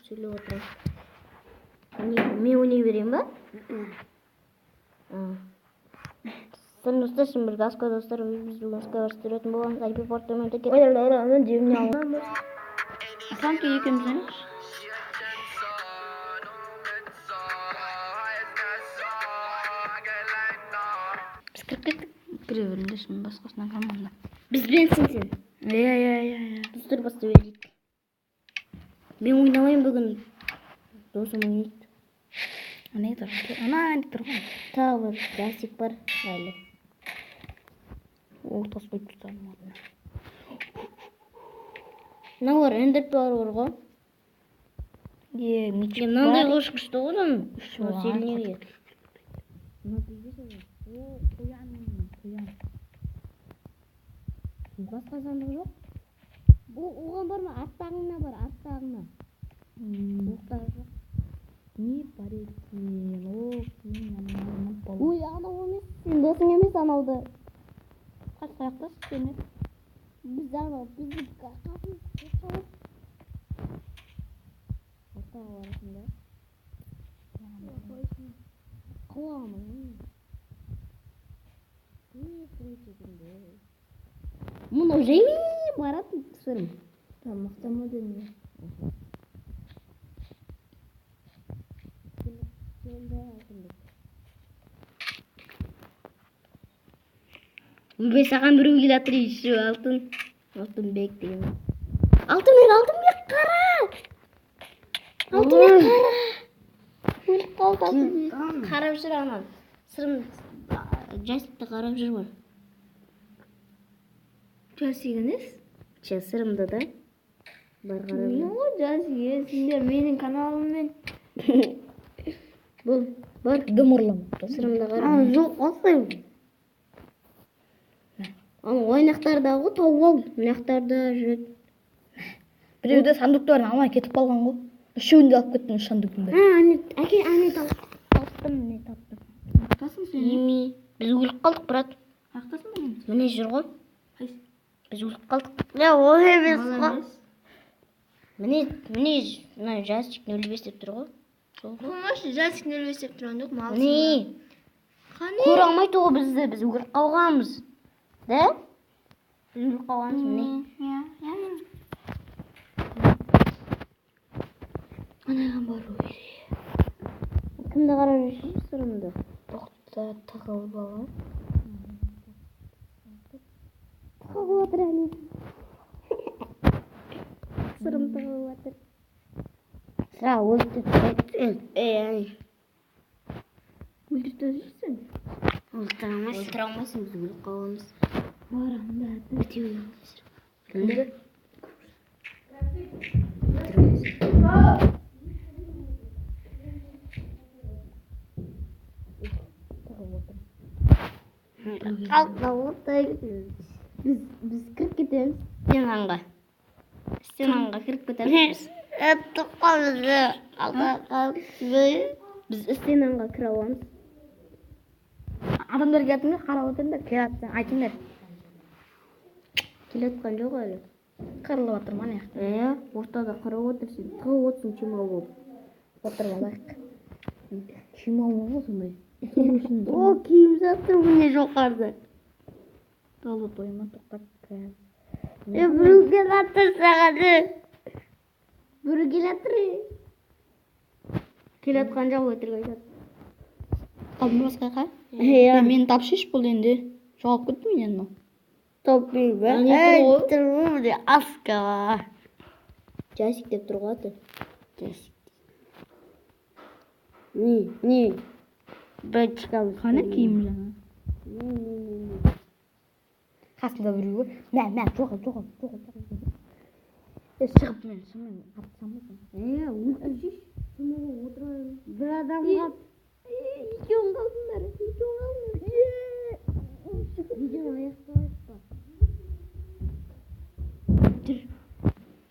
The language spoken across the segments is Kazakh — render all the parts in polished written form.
Söylüyor oturayım. Ben oynayı vereyim mi? Sen dostlarsın bir gaska dostlar biz bu gaska varstırıyordum bu an kalbi portamento ki oylarlarının cebine almam. Sanki ikimizin. Biz 40 kırıverinde şimdi başkasından kalmadı. Biz bensinsin. Ya. Dostlar bastı verdik. Ben oynamayayım bugün. Dostum oynayıp. Ne dur? Ana ne dur? Ta var. Gerçek var. Öyle. Ortası koyup tutalım. Ne var? Ender var var. Ye, miçik Ya ne oluyor koşmuştu oğlum? Şu Siliniyor. Koyan. Başka sandık yok. Bu oğlan var mı? Attağına var. Attağına. Muhtarı. Ne var ekin? O kim? Bu yana olmuş. Sen dostun emes analdı. Kaç ayaktasın seni? Biz ana. Biz kakasın. Hatta var şimdi. Kıvamı. Bunu Remi Barat kısırım. Tamam, tamam dönüyor. Ben sana bir uygu atırayım şu altın. Altın bekleyin. Altın bir kara. Altın bir kara. Böyle kaldı. Kara bir sürü anan. Sırım. Jastik'te kara bir sürü var. Jastik'iniz? Sırımda da. Var kara bir sürü. Ne o Jastik? Şimdi benim kanalımın. Bu. Var. Dımırlama. Sırımda kara. Yok olsun. Ama oynaqtarda o tavuk. Oynaqtarda Біреуде сандықтарын алмай кетіп қалған ғой. Үшеуін де алып кеттім сандықтың бәрін. Ане таптым. Ақтасың сен? Еми, біз өліп қалдық, брат. Ақтасың ба мен? Міне жүр ғой. Қайсы? Біз өліп қалдық. Я, ой емес Мал ғой. емес. Міне жазчик 05 деп тұр ғой. Қоймашы, жазик 05 деп тұрған жоқ, мал Міне. Қане? Көре алмайды ғой бізді, біз өліп қалғанбыз. Да? Біз өліп қалғанбыз, міне. Анаған бару керек. Кімді қарап жүрсің, сырымды? Тоқта тығылып алған. Тығылып отыр әлі. Сырым тығылып отыр. Sıra öldürdün. Өлтіртесің? Өлтірамайсың, біз өліп қалғанбыз. Барамда. Бітеу. Кімді? Biz kırıp gidelim. Sinanға. Sinanға kırıp gidelim. Biz Sinanға кіре аламыз. Адамдар келатыңдар, қарап отырыңдар, келатсаң айтыңдар. Келатқан жоқ әлі. Қырылып жатыр ма ана жақта? Ортада қарап отырсың. Тығып отырсың чемал болып. Отырып алайық. Чемал ғой сондай. О, киім жатыр міне жоғарыда. Толы тойма тоқтап кіріп. Біреу келатыр саған. Біреу келатыр. Келатқан жоқ өтірік айтады. Қалдың басқа қа? Иә. Мені тапшыш бұл енді. Жоғалып кетті менен мынау. Топпейм ба? Тұрмын де аска. Жасик деп тұр ғой аты. Жасик. Не? Бір шығамыз. Қане киім жаңа? Қасында біреу ғой. Мә, жоғал. Шығып мен шынымен атсам ба? Өлтіршіш. Шынымен отырайын. Bir адамға. Екеуін қалдыңдар. Видео аяқталайық па?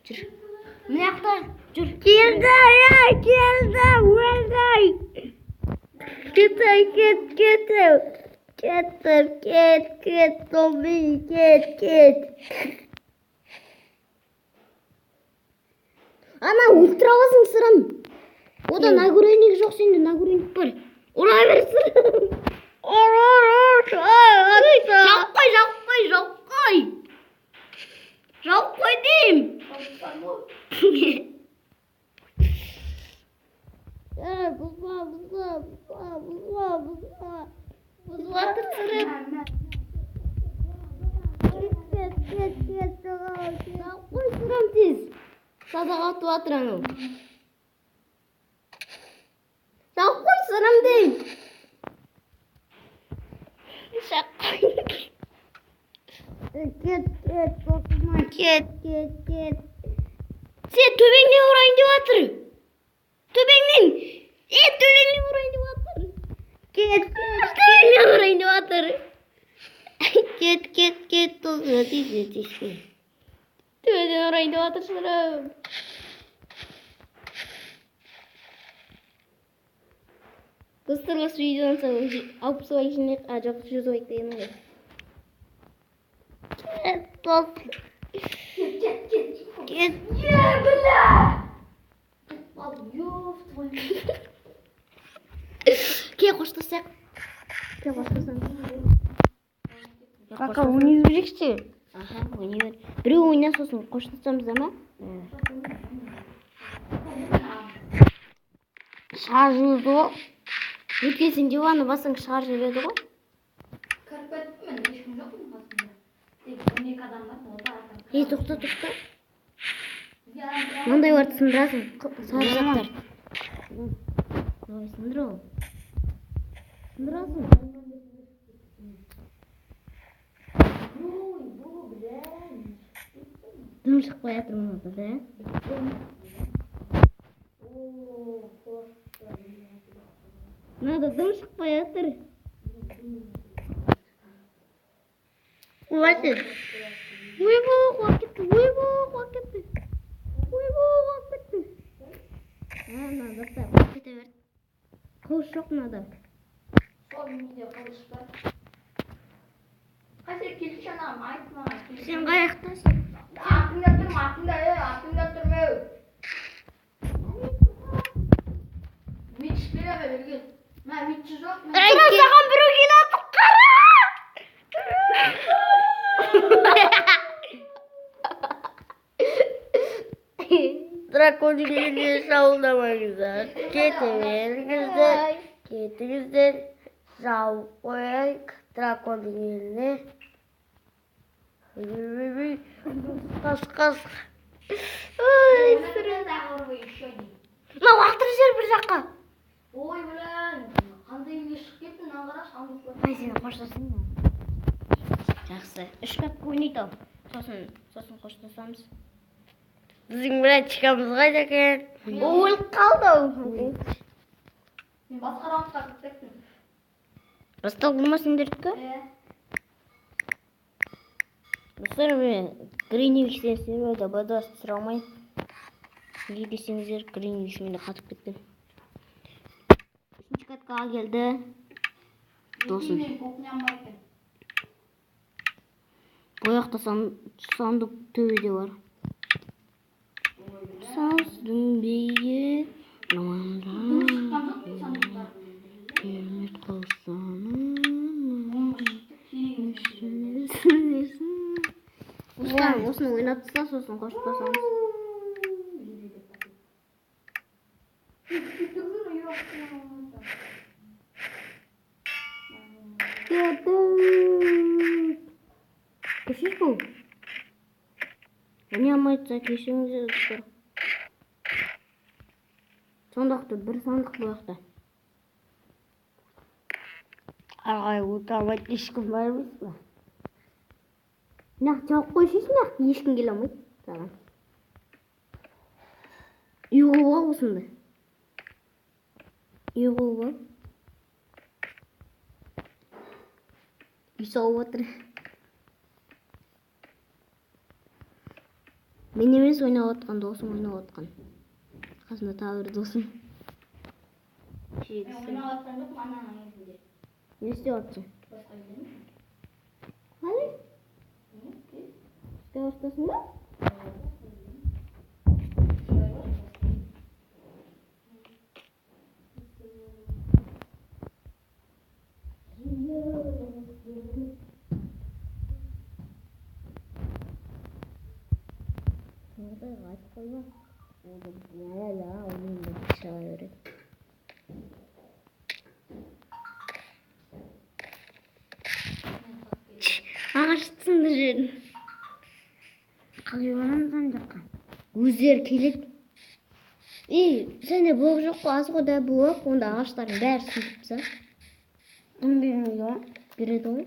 Жүр. Міне аяқта. Жүр. Келді. Өлді. Кет, Тоби, кет. Ана ультравасың сырым. Ода нагурайник жоқ сенде, нагурайник бар. Ура бер сырым. Жауып қой дейм. Бұзылатыр сырым. Жауып қой сырым тез. Садақ атып атыр анау. Жауып қой сырым дейм. Кет, тоқыма, кет. Сен төбеңнен ұрайын деп атыр. Төбеңнен ұрайын деп атыр. Кет, төбеңнен ұрайын деп атыр. Кет, тоқыма, тише. Төбеңнен ұрайын деп атыр сырым. Достар, осы видеодан соң алып солай жинек, жоқ, 100 лайк дегенім. Кет. Қоштасақ. Кака, ойнай берекші. Аха, ойнай бер. Біреу ойна сосын қоштасамыз ама? Шарж жүрді ғой. Өткен сен диваны басың шарж жүреді ғой. Тоқта. Мындай барды сындырасың, сары заттар. Сындыр ол. Сындырасың. Дым шықпай жатыр мұнда, да? Мынада дым шықпай жатыр. Хватит. Хватит. Надо так, кете бер. Қылыш жоқ надо. Сол менде қылыш бар. Қазір келші анам, айтма. Сен қаяқтасың? Артында тұрма. Вич бере берген. Мә, вичі жоқ. Саған біреу келатып қара! Драконың үйіне сауылдамаңыздар. Кетіңіздер. Жауып қояйық драконың үйіне. Қас. Ма уақытыр жер бір жаққа. Ой, білін. Қандай үйге шық кеттің, аңғара шаңдық. Ай, сені қоштасың ба? Жақсы. 3 катқа ойнайды ау. Сосын қоштасамыз. Біздің біраз шығамыз қайда екен? Өліп қалды ау. Мен басқа раундқа кеттім. Басталып болмасыңдердікі? Достар, мен Гриневич серверде бадас түсіре алмайын. Неге десеңіздер, Гриневич менде қатып кеткен. 3 катқа келді. Досым. Мен кухням бар екен. Бояқта сандық төбеде бар. Саздың бейі кермет қылсаным осыны ойнатса сосын қоштасамыз. Кешір бұл? Өне алмайтса кешіріңіздер достар. Сондақты бір сандық бояқта. Ағай, ұтамайды ешкім бар емес па? Нақ жауып қойшысын, нақ ешкім келе алмайды саған. Үйғыл ба осынды? Үйғыл ба? Үй сауып отыр. Мен емес ойнап отқан, досым ойнап отқан. Қасында тағы бір досым. Ойнап отқан жоқ, ананың өзінде. Не істеп отсың? Басқа үйден. Қалай? Істеп отсың ба? Ля-ля-ля, onun da aşağı öyle. Ağaçsındır. Kalıyorlarından жаққа. Өздері келеді. Сенде блок жоқ қой, аз ғой да блок, онда ағаштардың бәрі сүйтіп тастады. Бермейді ғой. Береді ғой.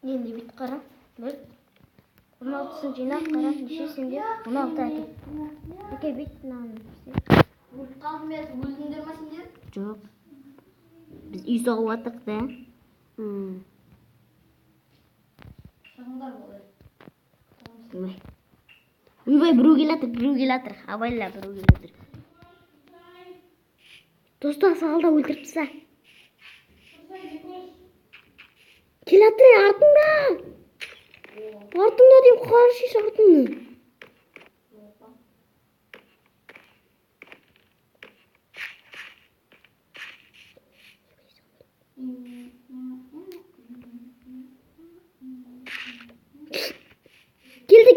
Енді бит қара. Бір. 16-сын жинап қара. Нешесінде? 16 әкел. Әкел бит мынаны. Өліп қалдым я, өлдіңдер ма сендер? Жоқ. Біз үй соғып жатырық да. Шығыңдар болай. Ойбай, біреу келатыр. Абайла біреу келатыр. Достар сағалда өлтіріп таста. Келатыр, артыңда. Артыңда дейм, қаршиш артыңда.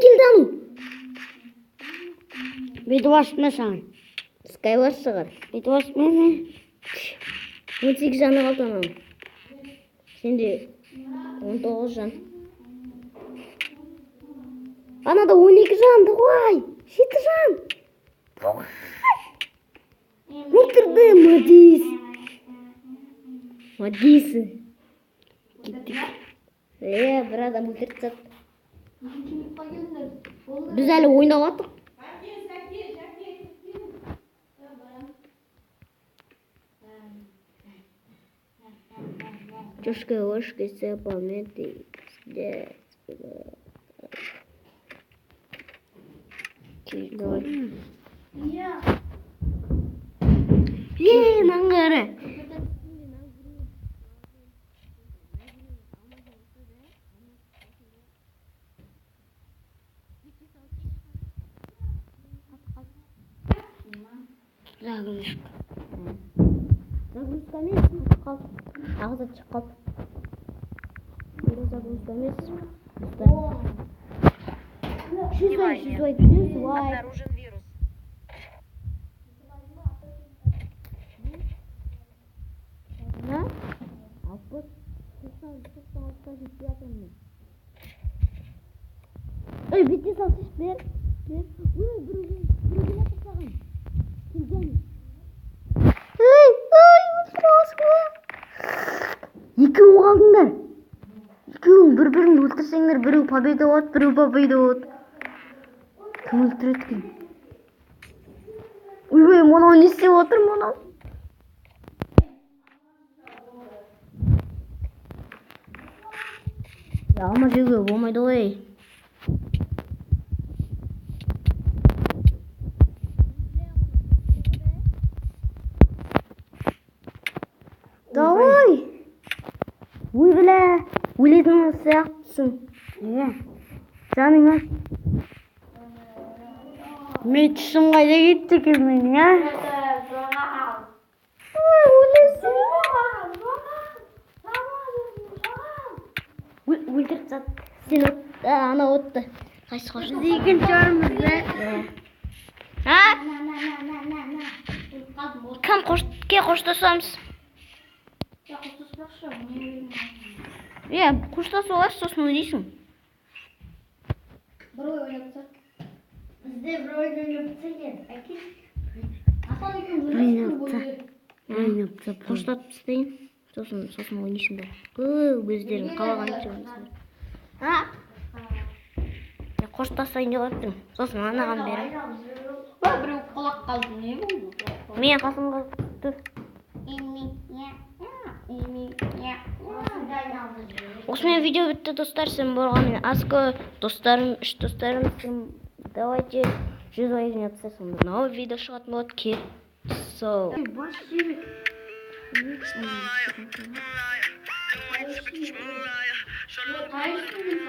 Келді ану. Беті басытма саған. Скайлар шығар. Беті басытма ме? 18 жаны қалды анау. Сенде 19 жан. Анада 12 жанды ғой. 7 жан. Өлтірді, Мадис. Кеттік. Бір адам өлтіріп тастады. Біз әлі ойнап жатық. Чушка-ошка, сапалмети. Наңғары. Загрузка. Загрузка емес, қалды. Ағыза чық қалды. Загрузка емес. Шүзвай. Обнаружен вирус. Ой, бетте салсыш, бер. Ой, біреуге тастаған. Келген. Ой, екеуің қалдыңдар. Екеуің бір-біріңді өлтірсеңдер, біреу победа болады, біреу победа болады. Кім өлтіреді екен? Ой, мынау не істеп отыр, мынау? Алма жеуге болмайды ғой. Давай. Ой, бля, өлетін сияқтысың. Жаның аш. Мен түсім қайда кетті екен менің, а? Ой, өлесің. Өлтіріп тастады. Сен ана отты. Қайсы қош? Біз екінші орынбыз, да? Кім қоштасамыз? Қоштасу алаш, сосын ойнайсың. Бір ой ойнапсақ. Бізде бір ойнап тастайын. Асан екеуміз Ойнап қоштатып тастайын. Сосын ойнайсыңдар. Өздерің қалағанша ойнайсыңдар. Қоштасайын деп отырмын. Сосын анаған берем. біреу құлақ қалды, не болды? Мен қасымға тұр. Осымен видео бітті, достар. Сен болғанмен аско достарым, 3 достарым. Давайте 100 лайк yapsa sonunda новый видео шығатын болады. Кет. So. Қайсың